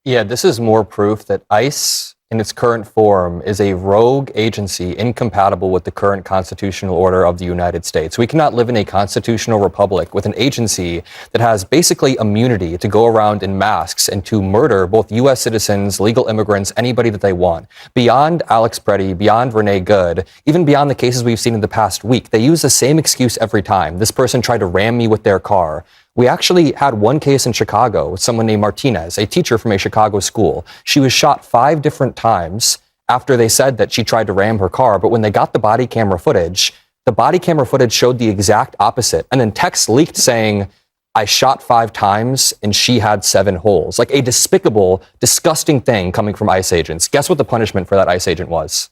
Yeah, this is more proof that ICE, in its current form, is a rogue agency incompatible with the current constitutional order of the United States. We cannot live in a constitutional republic with an agency that has basically immunity to go around in masks and to murder both U.S. citizens, legal immigrants, anybody that they want. Beyond Alex Preddy, beyond Renee Good, even beyond the cases we've seen in the past week, they use the same excuse every time. This person tried to ram me with their car. We actually had one case in Chicago with someone named Martinez, a teacher from a Chicago school. She was shot 5 different times after they said that she tried to ram her car. But when they got the body camera footage showed the exact opposite. And then text leaked saying, I shot 5 times and she had 7 holes. Like a despicable, disgusting thing coming from ICE agents. Guess what the punishment for that ICE agent was?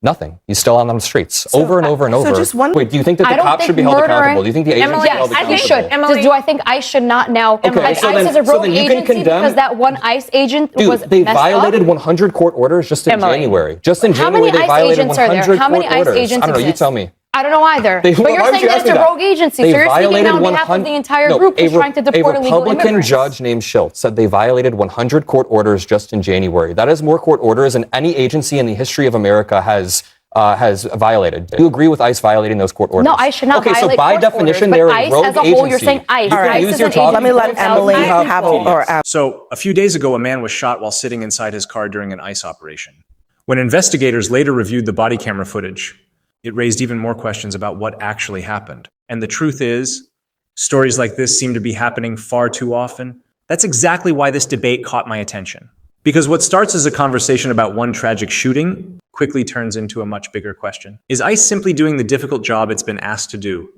Nothing. He's still on the streets over and over and over. Just one. Wait, do you think that the cops should be held accountable? Do you think the agents should be held accountable? I think should. Do I think ICE should not now? Okay, so ICE is a rogue agency because that one ICE agent was they violated 100 court orders just in January. Just in January, they violated 100 court orders. How many ICE agents I don't know. You tell me. I don't know either. But you're saying that it's a rogue agency, so you're speaking on behalf of the entire group who's trying to deport illegal immigrants. A Republican judge named Schultz said they violated 100 court orders just in January. That is more court orders than any agency in the history of America has violated. Do you agree with ICE violating those court orders? No, ICE should not violate so by definition, they're a rogue agency. as a whole, you're saying ICE. Let me let Emily have So, a few days ago, a man was shot while sitting inside his car during an ICE operation. When investigators later reviewed the body camera footage, it raised even more questions about what actually happened. And the truth is, stories like this seem to be happening far too often. That's exactly why this debate caught my attention. Because what starts as a conversation about one tragic shooting quickly turns into a much bigger question. Is ICE simply doing the difficult job it's been asked to do?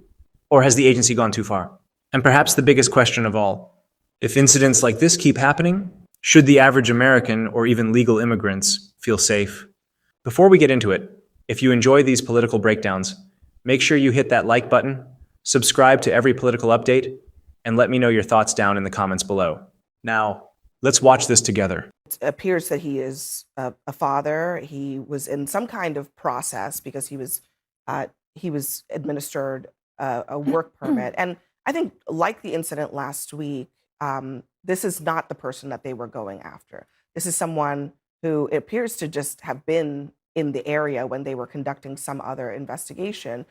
Or has the agency gone too far? And perhaps the biggest question of all, if incidents like this keep happening, should the average American or even legal immigrants feel safe? Before we get into it, if you enjoy these political breakdowns, make sure you hit that like button, subscribe to every political update, and let me know your thoughts down in the comments below. Now, let's watch this together. It appears that he is a father. He was in some kind of process because he was administered a work permit. And I think, like the incident last week, this is not the person that they were going after. This is someone who appears to just have been in the area when they were conducting some other investigation.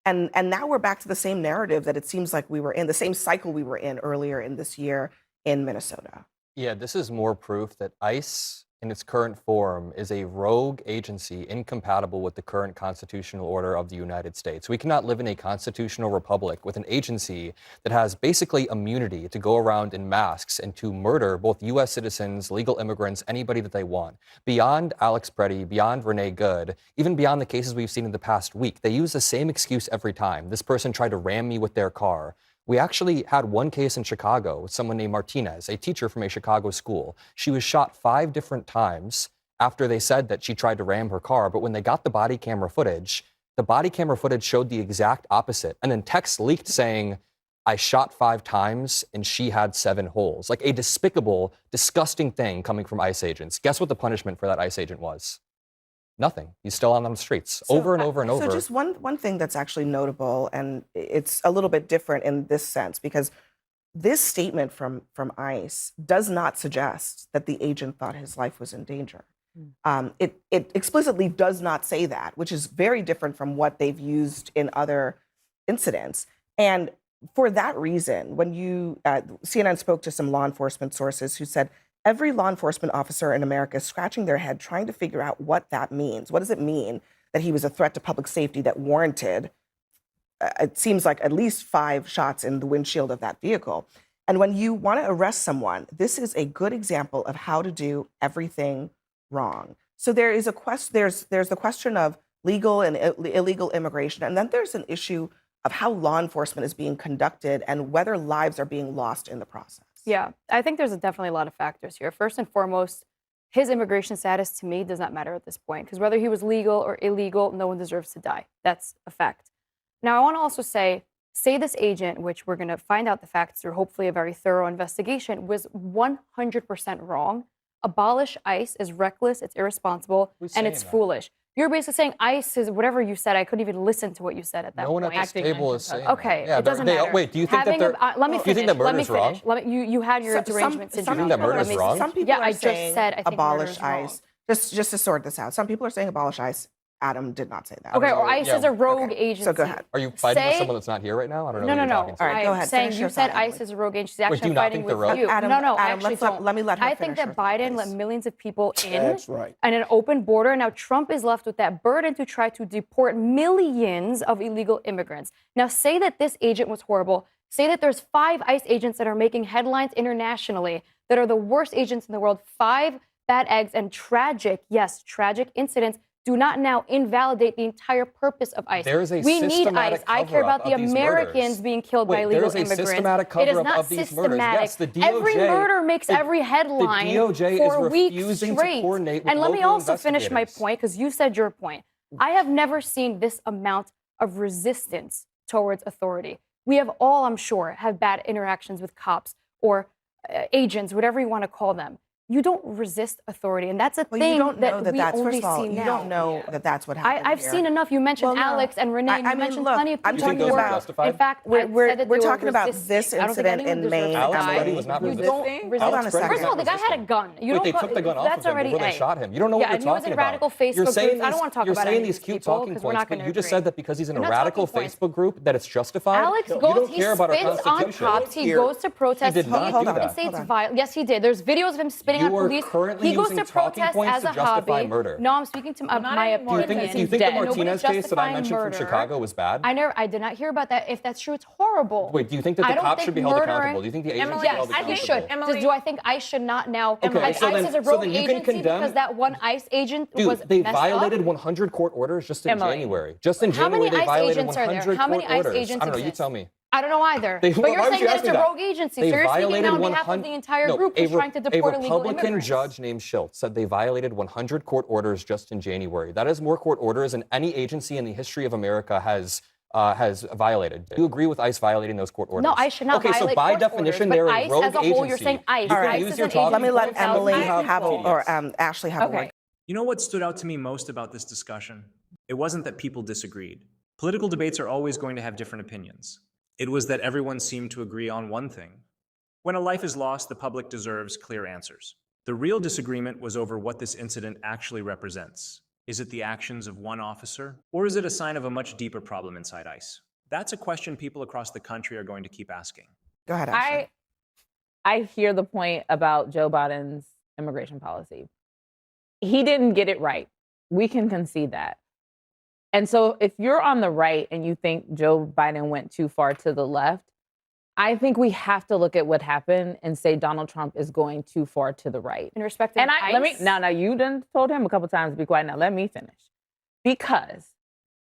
And now we're back to the same narrative that it seems like we were in, the same cycle we were in earlier in this year in Minnesota. Yeah, this is more proof that ICE, in its current form, is a rogue agency incompatible with the current constitutional order of the United States. We cannot live in a constitutional republic with an agency that has basically immunity to go around in masks and to murder both U.S. citizens, legal immigrants, anybody that they want. Beyond Alex Preddy, beyond Renee Good, even beyond the cases we've seen in the past week, they use the same excuse every time. This person tried to ram me with their car. We actually had one case in Chicago with someone named Martinez, a teacher from a Chicago school. She was shot 5 different times after they said that she tried to ram her car. But when they got the body camera footage showed the exact opposite. And then text leaked saying, I shot 5 times and she had 7 holes. Like a despicable, disgusting thing coming from ICE agents. Guess what the punishment for that ICE agent was? Nothing. He's still on the streets over and over and over. So just one thing that's actually notable, and it's a little bit different in this sense, because this statement from ICE does not suggest that the agent thought his life was in danger. It explicitly does not say that, which is very different from what they've used in other incidents. And for that reason, when CNN spoke to some law enforcement sources who said, every law enforcement officer in America is scratching their head trying to figure out what that means. What does it mean that he was a threat to public safety that warranted, it seems like, at least 5 shots in the windshield of that vehicle? And when you want to arrest someone, this is a good example of how to do everything wrong. So there is there's the question of legal and illegal immigration, and then there's an issue of how law enforcement is being conducted and whether lives are being lost in the process. Yeah, I think there's definitely a lot of factors here. First and foremost, his immigration status to me does not matter at this point, because whether he was legal or illegal, no one deserves to die. That's a fact. Now, I want to also say this agent, which we're going to find out the facts through hopefully a very thorough investigation, was 100% wrong. Abolish ICE is reckless, it's irresponsible, and it's foolish. You're basically saying ICE is whatever you said. I couldn't even listen to what you said at that No one point. at this table is saying Okay, that. it doesn't matter. Wait, do you think Having that let me do you finish. think that Let me murder's wrong? finish. You had your derangement syndrome. you think that murder's Let me- wrong? Some people Yeah, are I just saying said I think abolish murder's wrong. ICE. Just to sort this out. Some people are saying abolish ICE. Adam did not say that. Okay, or ICE Yeah. is a rogue Okay, agency. so go ahead. Are you fighting with Say- someone that's not here right now? I don't know. No, who no, you're no. talking to. All right, go ahead. I'm saying Finish you your said thought, ICE Emily. is a rogue agency. Wait, Actually, do you I'm not fighting think with they're rogue? you. Adam, no, I Adam, actually don't. let me let her I think finish that her thought, Biden let please. millions of people in That's right. and an open border. Now Trump is left with that burden to try to deport millions of illegal immigrants. Now say that this agent was horrible. Say that there's 5 ICE agents that are making headlines internationally that are the worst agents in the world. 5 bad eggs and tragic, yes, tragic incidents do not now invalidate the entire purpose of ICE. There is a we need systematic ICE. I care cover-up about the of these Americans murders. being killed Wait, by there illegal is a immigrants. systematic It is cover-up not of these murders. systematic. Yes, the Every DOJ murder makes every headline DOJ for is weeks refusing to straight. coordinate with And let me local also finish my investigators. point, because you said your point. I have never seen this amount of resistance towards authority. We have all, I'm sure, have bad interactions with cops or agents, whatever you want to call them. You don't resist authority, and that's a Well, thing you don't know that that we that's only first of all, see you now. don't know that that's what happened. I've here. seen enough. You mentioned Well, no. Alex and Renee. I You mean, mentioned look, plenty of I'm people talking who those were. are justified? In fact, We're said that we're they were talking about this resisting. I don't think incident anyone in Maine. deserves to Alex die. Freddie was not You resisting. don't Hold on a resist. second. First of all, the guy had a gun. You Wait, don't they call- took the gun off that's of him already before they A. shot him. You don't know Yeah, what and he you're was talking in about. radical Facebook You're saying groups. I don't want to talk you're about saying any of these these cute people, talking 'cause we're points, not but gonna you just agree. said that because he's in a We're not radical talking points. Facebook group that it's justified. Alex you goes, don't he care about our spits on Constitution. cops, he Here. goes to protest. He did not Hold do on. that. States Hold on. violence. Yes, he did. There's videos of him spitting You at are police. currently He goes using to talking protest points as to a justify hobby. murder. No, I'm speaking to not my anymore, opinion. because Do you he's think the dead. Martinez Nobody's case that I justifying mentioned murder. from Chicago was bad? I did not hear about that. If that's true, it's horrible. Wait, do you think that I the don't cops think should be held murdering- accountable? Do you think the agents should be Yes, held I think accountable? should. Emily- Do I think ICE should not now? Okay, ICE so then- is a so rogue then you can agency condemn- because that one ICE agent Dude, was they messed violated up? 100 court orders just in Emily. January. Just in How January, many they ICE violated agents are there? 100 How many court ICE orders. agents I don't know. You exist? tell me. I don't know either. They- But why you're would saying you that ask it's me a that? rogue agency. They So you're speaking violated on behalf of the entire group who's trying to deport illegal Republican immigrants. judge named Schultz said they violated 100 court orders just in January. That is more court orders than any agency in the history of America has violated. Do you agree with ICE violating those court orders? No, ICE should not okay, violate so by court definition, orders, they're but a ICE rogue as a whole, agency. you're saying ICE. You can ICE use is your an talking Let me let points. Emily I have have a, people. or Ashley have a Okay. word. You know what stood out to me most about this discussion? It wasn't that people disagreed. Political debates are always going to have different opinions. It was that everyone seemed to agree on one thing. When a life is lost, the public deserves clear answers. The real disagreement was over what this incident actually represents. Is it the actions of one officer, or is it a sign of a much deeper problem inside ICE? That's a question people across the country are going to keep asking. Go ahead, Ashley. I hear the point about Joe Biden's immigration policy. He didn't get it right. We can concede that. And so if you're on the right and you think Joe Biden went too far to the left, I think we have to look at what happened and say Donald Trump is going too far to the right. In respect to And ICE, now you done told him a couple times to be quiet. Now let me finish. Because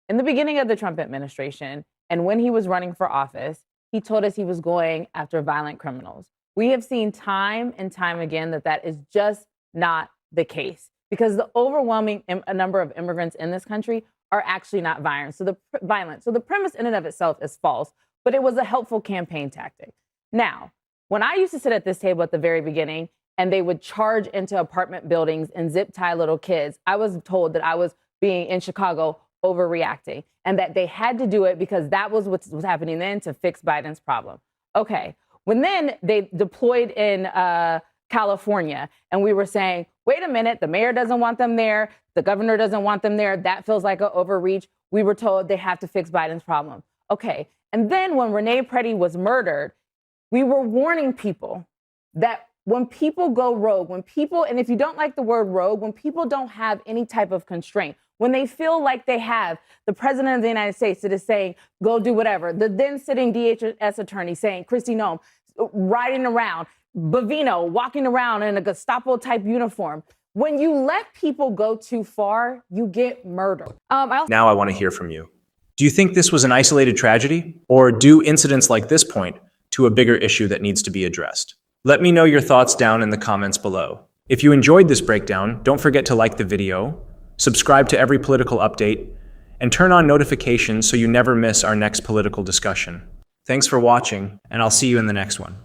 in the beginning of the Trump administration and when he was running for office, he told us he was going after violent criminals. We have seen time and time again that is just not the case because the overwhelming number of immigrants in this country are actually not violent. So the premise in and of itself is false, but it was a helpful campaign tactic. Now, when I used to sit at this table at the very beginning and they would charge into apartment buildings and zip tie little kids, I was told that I was being in Chicago overreacting and that they had to do it because that was what was happening then to fix Biden's problem. Okay, when then they deployed in California and we were saying, wait a minute, the mayor doesn't want them there, the governor doesn't want them there, that feels like an overreach. We were told they have to fix Biden's problem. Okay, and then when Renee Preti was murdered, we were warning people that when people go rogue, and if you don't like the word rogue, when people don't have any type of constraint, when they feel like they have the president of the United States that is saying, go do whatever, the then sitting DHS attorney saying, Kristi Noem, riding around, Bavino walking around in a Gestapo type uniform. When you let people go too far, you get murdered. Now I want to hear from you. Do you think this was an isolated tragedy, or do incidents like this point to a bigger issue that needs to be addressed? Let me know your thoughts down in the comments below. If you enjoyed this breakdown, don't forget to like the video, subscribe to every political update, and turn on notifications so you never miss our next political discussion. Thanks for watching, and I'll see you in the next one.